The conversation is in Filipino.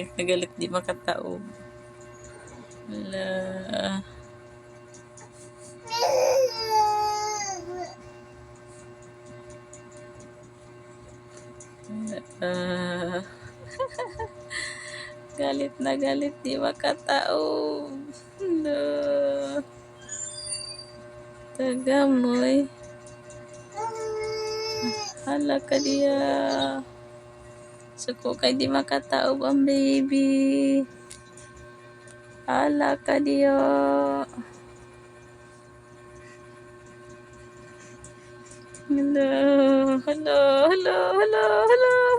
Galit na galit, di makataob. Hala. Galit na galit, di makataob. Hala. Tagamoy. Hala ka diya. Suko kay di makataob ang baby. Hala ka diya. Hala, hala, hala, hala, hala.